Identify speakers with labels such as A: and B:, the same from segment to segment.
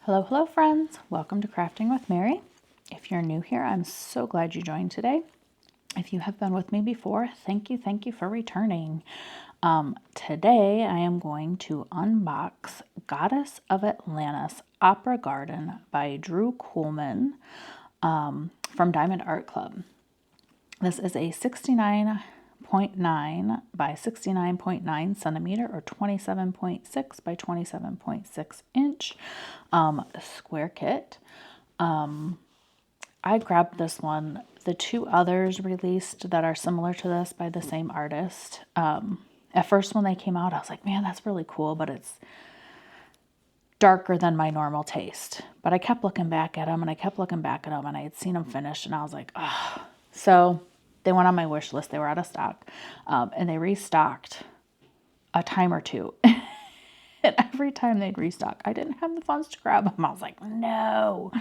A: Hello, hello friends. Welcome to Crafting with Mary. If you're new here, I'm so glad you joined today. If you have been with me before, thank you for returning. Today I am going to unbox Goddess of Atlantis Opera Garden by DRU KUHLMAN from Diamond Art Club. This is a 69.9 by 69.9 centimeter or 27.6 by 27.6 inch square kit. I grabbed this one. The two others released that are similar to this by the same artist. At first when they came out, I was like, man, that's really cool, but it's darker than my normal taste. But I kept looking back at them and I kept looking back at them and I had seen them finished and I was like, oh. So they went on my wish list. They were out of stock. And they restocked a time or two. And every time they'd restock, I didn't have the funds to grab them. I was like, no.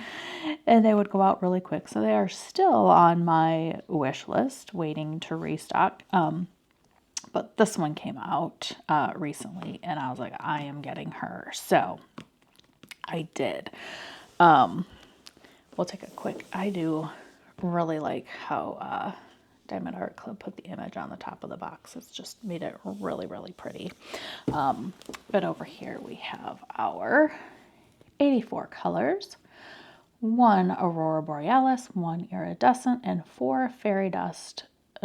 A: And they would go out really quick. So they are still on my wish list waiting to restock. But this one came out recently and I was like, I am getting her. So I did. We'll take a quick, I do really like how Diamond Art Club put the image on the top of the box. It's just made it really, really pretty. But over here we have our 84 colors, 1 Aurora Borealis, 1 Iridescent, and 4 Fairy Dust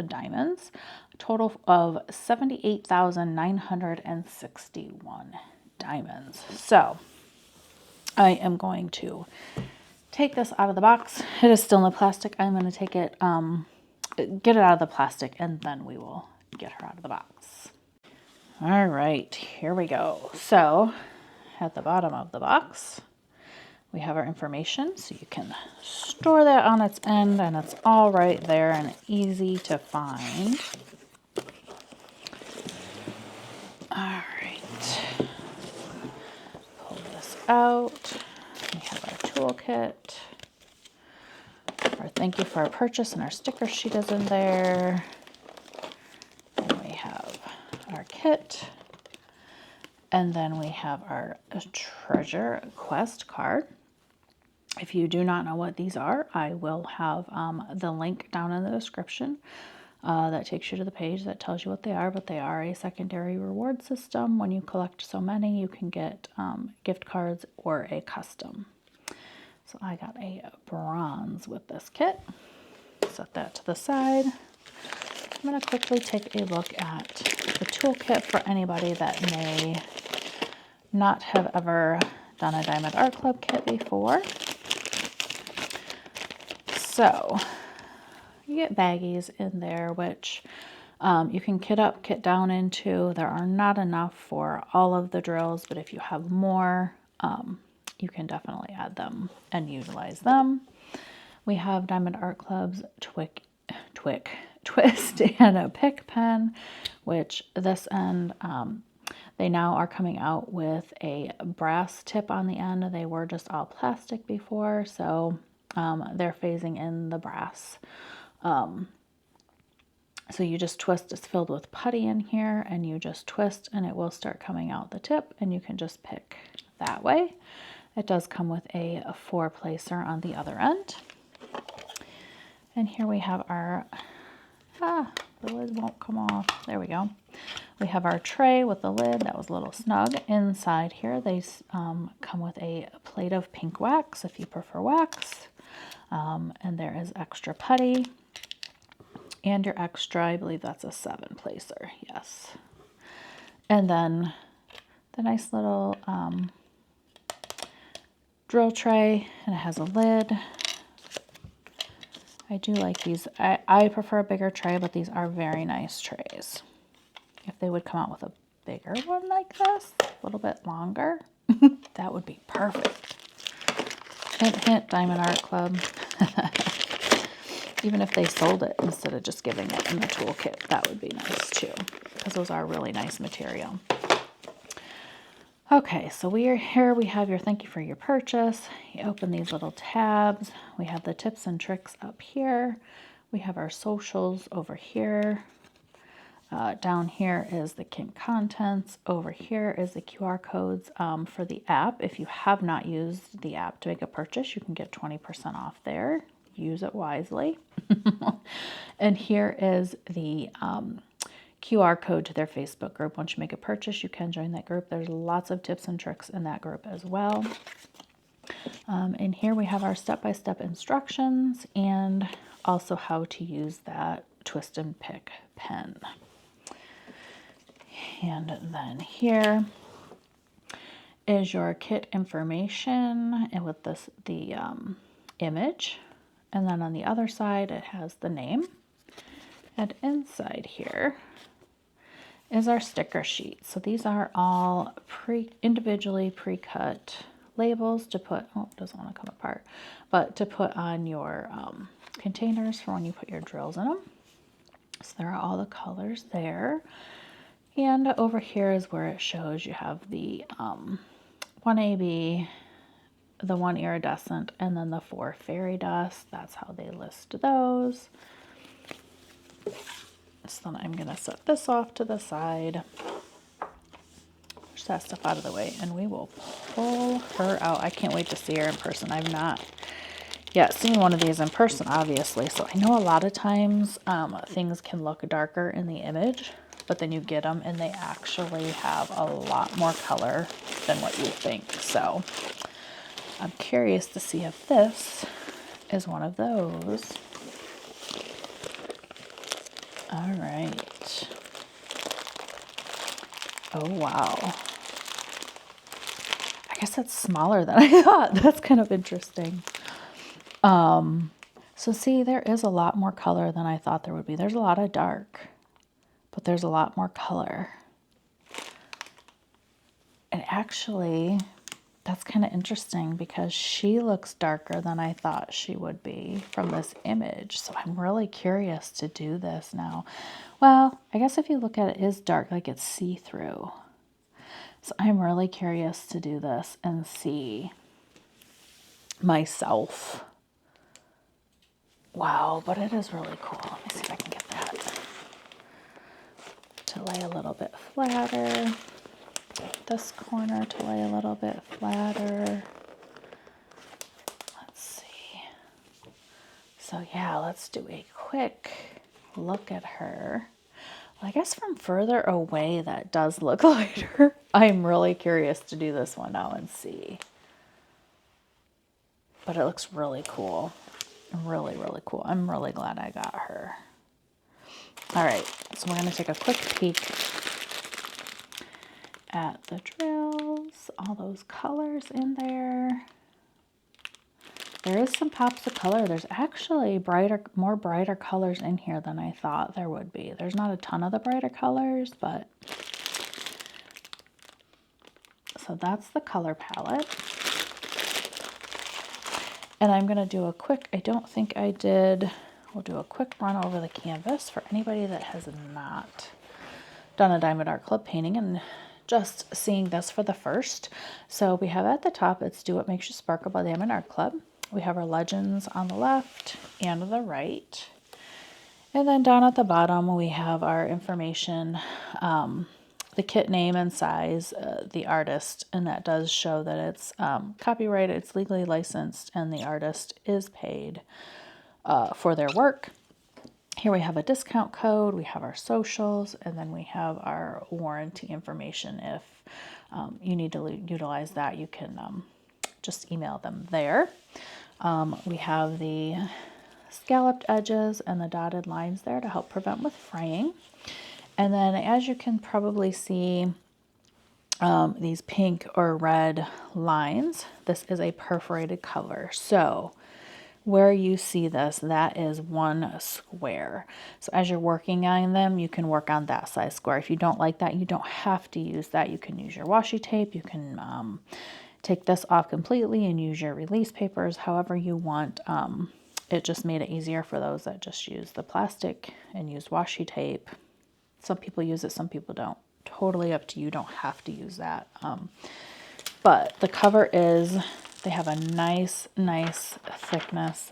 A: diamonds. A total of 78,961 diamonds. So I am going to take this out of the box. It is still in the plastic. I'm going to take it, get it out of the plastic, and then we will get her out of the box. All right, here we go. So at the bottom of the box, we have our information, so you can store that on its end, and it's all right there and easy to find. All right, pull this out. We have our toolkit. Our thank you for our purchase and our sticker sheet is in there. And we have our kit. And then we have our treasure quest card. If you do not know what these are, I will have the link down in the description that takes you to the page that tells you what they are, but they are a secondary reward system. When you collect so many, you can get gift cards or a custom. So I got a bronze with this kit. Set that to the side. I'm going to quickly take a look at the toolkit for anybody that may not have ever done a Diamond Art Club kit before. So you get baggies in there, which you can kit up, kit down into. There are not enough for all of the drills, but if you have more, you can definitely add them and utilize them. We have Diamond Art Club's twist and a pick pen, which this end, they now are coming out with a brass tip on the end. They were just all plastic before, so they're phasing in the brass. So you just twist, it's filled with putty in here, and you just twist and it will start coming out the tip, and you can just pick that way. It does come with a 4-placer on the other end. And here we have our, the lid won't come off. There we go. We have our tray with the lid. That was a little snug. Inside here, they come with a plate of pink wax if you prefer wax. And there is extra putty. And your extra, I believe that's a 7-placer, yes. And then the nice little drill tray, and it has a lid. I do like these. I prefer a bigger tray, but these are very nice trays. If they would come out with a bigger one like this, a little bit longer, that would be perfect. Hint, hint, Diamond Art Club. Even if they sold it instead of just giving it in the toolkit, that would be nice too, because those are really nice material. Okay, so we are here. We have your thank you for your purchase. You open these little tabs. We have the tips and tricks up here. We have our socials over here. Down here is the kit contents. Over here is the QR codes for the app. If you have not used the app to make a purchase, you can get 20% off there. Use it wisely. And here is the QR code to their Facebook group. Once you make a purchase, you can join that group. There's lots of tips and tricks in that group as well. And here we have our step-by-step instructions and also how to use that twist and pick pen. And then here is your kit information and with this the image. And then on the other side, it has the name. And inside here is our sticker sheet. So these are all individually pre-cut labels to put, oh, it doesn't want to come apart, but to put on your containers for when you put your drills in them. So there are all the colors there. And over here is where it shows you have the 1AB, the 1 iridescent, and then the 4 fairy dust. That's how they list those. So then I'm going to set this off to the side. Push that stuff out of the way, and we will pull her out. I can't wait to see her in person. I've not yet seen one of these in person, obviously. So I know a lot of times things can look darker in the image, but then you get them and they actually have a lot more color than what you think. So I'm curious to see if this is one of those. All right. Oh, wow. I guess that's smaller than I thought. That's kind of interesting. So see, there is a lot more color than I thought there would be. There's a lot of dark, but there's a lot more color. And actually, that's kind of interesting because she looks darker than I thought she would be from this image. So I'm really curious to do this now. Well, I guess if you look at it, it is dark, like it's see-through. So I'm really curious to do this and see myself. Wow, but it is really cool. Let me see if I can get that to lay a little bit flatter. This corner to lay a little bit flatter. Let's see. So yeah, let's do a quick look at her. Well, I guess from further away that does look lighter. I'm really curious to do this one now and see. But it looks really cool. Really, really cool. I'm really glad I got her. All right, so we're going to take a quick peek at the drills, all those colors in there. There is some pops of color. There's actually more brighter colors in here than I thought there would be. There's not a ton of the brighter colors, but so that's the color palette. And I'm going to do a quick, I don't think I did, we'll do a quick run over the canvas for anybody that has not done a Diamond Art Club painting and just seeing this for the first. So we have at the top, it's Do What Makes You Sparkle by Diamond Art Club. We have our legends on the left and the right. And then down at the bottom, we have our information, the kit name and size, the artist, and that does show that it's copyrighted, it's legally licensed, and the artist is paid for their work. Here we have a discount code, we have our socials, and then we have our warranty information. If you need to utilize that, you can just email them there. We have the scalloped edges and the dotted lines there to help prevent with fraying. And then as you can probably see, these pink or red lines, this is a perforated cover. So where you see this, that is one square. So as you're working on them, you can work on that size square. If you don't like that, you don't have to use that. You can use your washi tape. You can take this off completely and use your release papers, however you want. It just made it easier for those that just use the plastic and use washi tape. Some people use it, some people don't. Totally up to you. Don't have to use that. But the cover is, they have a nice thickness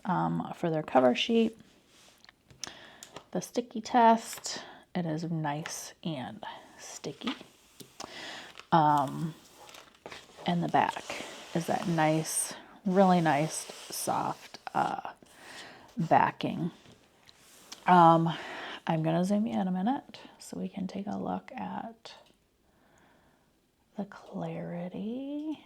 A: for their cover sheet. The sticky test it is nice and sticky. And the back is that nice, really nice, soft backing. I'm going to zoom in a minute so we can take a look at the clarity.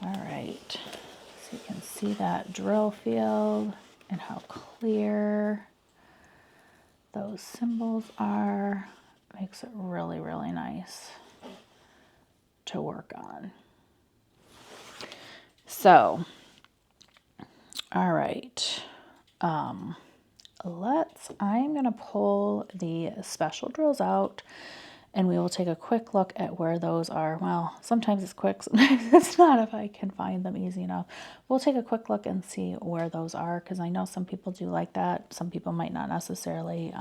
A: All right, so you can see that drill field and how clear those symbols are. Makes it really, really nice to work on. So, all right, I'm going to pull the special drills out and we will take a quick look at where those are. Well, sometimes it's quick, sometimes it's not if I can find them easy enough. We'll take a quick look and see where those are, because I know some people do like that. Some people might not necessarily.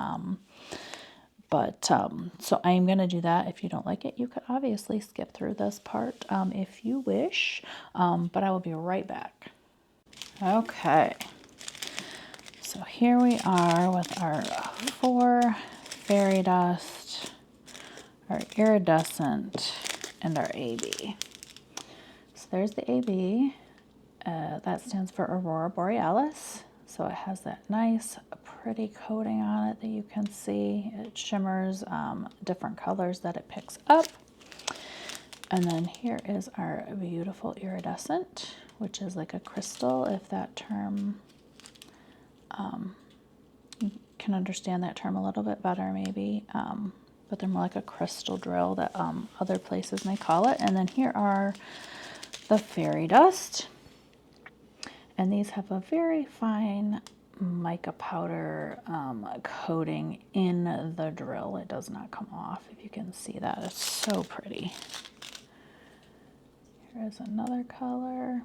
A: So I'm going to do that. If you don't like it, you could obviously skip through this part if you wish, but I will be right back. Okay, so here we are with our 4 fairy dust, our iridescent, and our AB. So there's the AB. That stands for Aurora Borealis. So it has that nice, pretty coating on it that you can see. It shimmers different colors that it picks up. And then here is our beautiful iridescent, which is like a crystal, if that term, you can understand that term a little bit better maybe. But they're more like a crystal drill that other places may call it. And then here are the fairy dust. And these have a very fine mica powder coating in the drill. It does not come off, if you can see that. It's so pretty. Here's another color.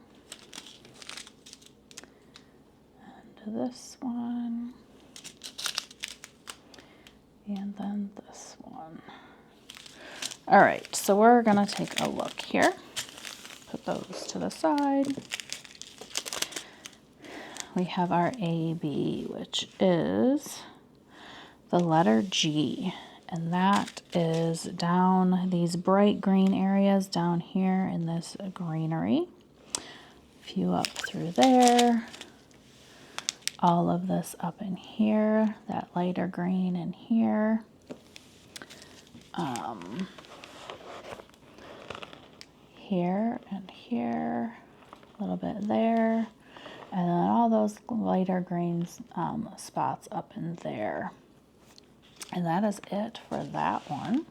A: And this one. And then this one. All right, so we're gonna take a look here. Put those to the side. We have our AB, which is the letter G, and that is down these bright green areas down here in this greenery. A few up through there. All of this up in here, that lighter green in here. Here and here, a little bit there. And then all those lighter green spots up in there. And that is it for that one.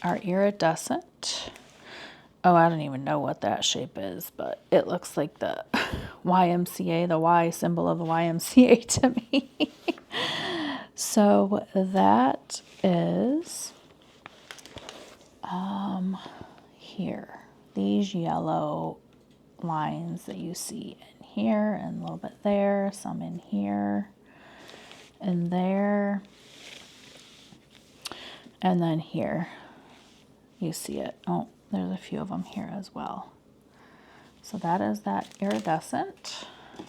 A: Our iridescent. Oh, I don't even know what that shape is, but it looks like the YMCA, the Y symbol of the YMCA to me. So that is here. These yellow lines that you see in here and a little bit there, some in here and there, and then here you see it. Oh, there's a few of them here as well. So that is that iridescent.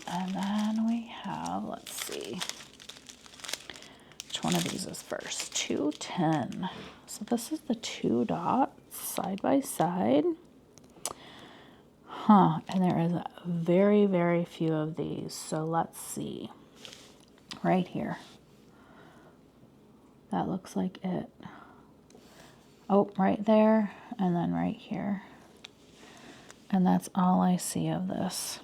A: And then we have, let's see, which one of these is first? 210. So this is the 2 dots side by side. And there is very, very few of these. So let's see. Right here. That looks like it. Oh, right there, and then right here. And that's all I see of this.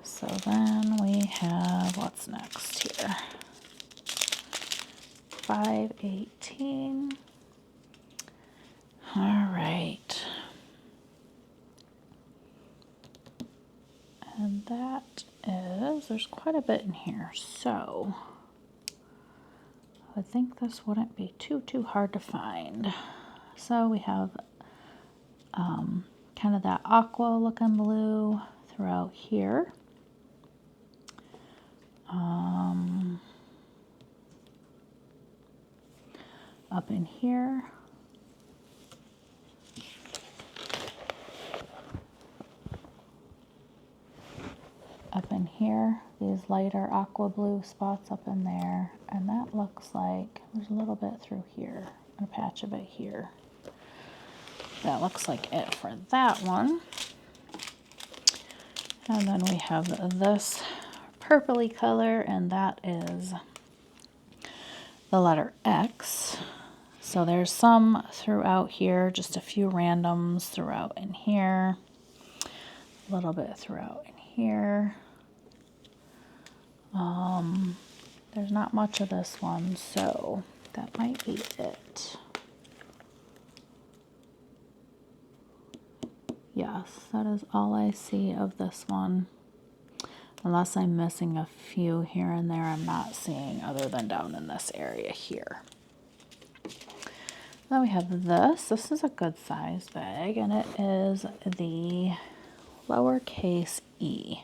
A: So then we have, what's next here? 518. All right. And that is, there's quite a bit in here. So I think this wouldn't be too hard to find. So we have kind of that aqua looking blue throughout here. Up in here. up in here, these lighter aqua blue spots up in there, and that looks like there's a little bit through here, a patch of it here. That looks like it for that one. And then we have this purpley color, and that is the letter X. So there's some throughout here, just a few randoms throughout in here, a little bit throughout in here. There's not much of this one, so that might be it. Yes, that is all I see of this one. Unless I'm missing a few here and there, I'm not seeing other than down in this area here. Then we have this. This is a good size bag, and it is the lowercase e.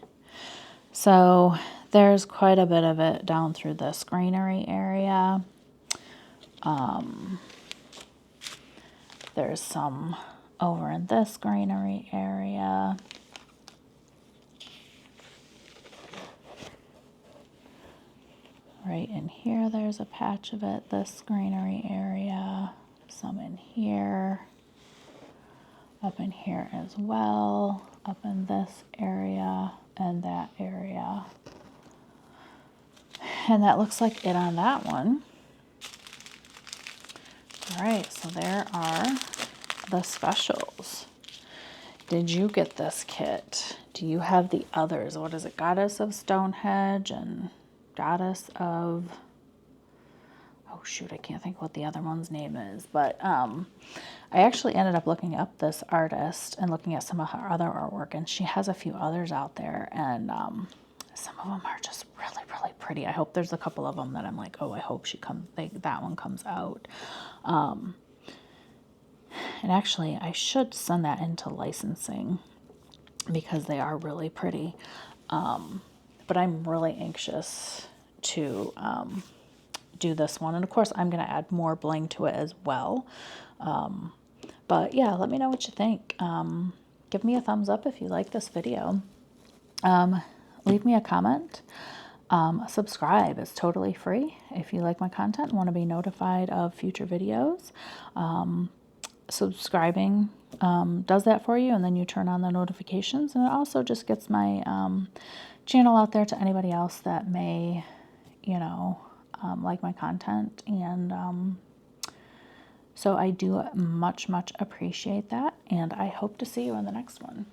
A: So there's quite a bit of it down through this granary area. There's some over in this granary area. Right in here, there's a patch of it, this granary area, some in here, up in here as well, up in this area and that area. And that looks like it on that one. All right, so there are the specials. Did you get this kit? Do you have the others? What is it? Goddess of Stonehenge and Goddess of, oh shoot, I can't think what the other one's name is, but I actually ended up looking up this artist and looking at some of her other artwork, and she has a few others out there, and some of them are just really, really pretty. I hope there's a couple of them that I'm like, oh, I hope that one comes out. And actually, I should send that into licensing because they are really pretty. But I'm really anxious to do this one. And of course, I'm going to add more bling to it as well. But yeah, let me know what you think. Give me a thumbs up if you like this video. Leave me a comment. Subscribe is totally free if you like my content and want to be notified of future videos. Subscribing does that for you, and then you turn on the notifications, and it also just gets my channel out there to anybody else that may, like my content. And so I do much, much appreciate that, and I hope to see you in the next one.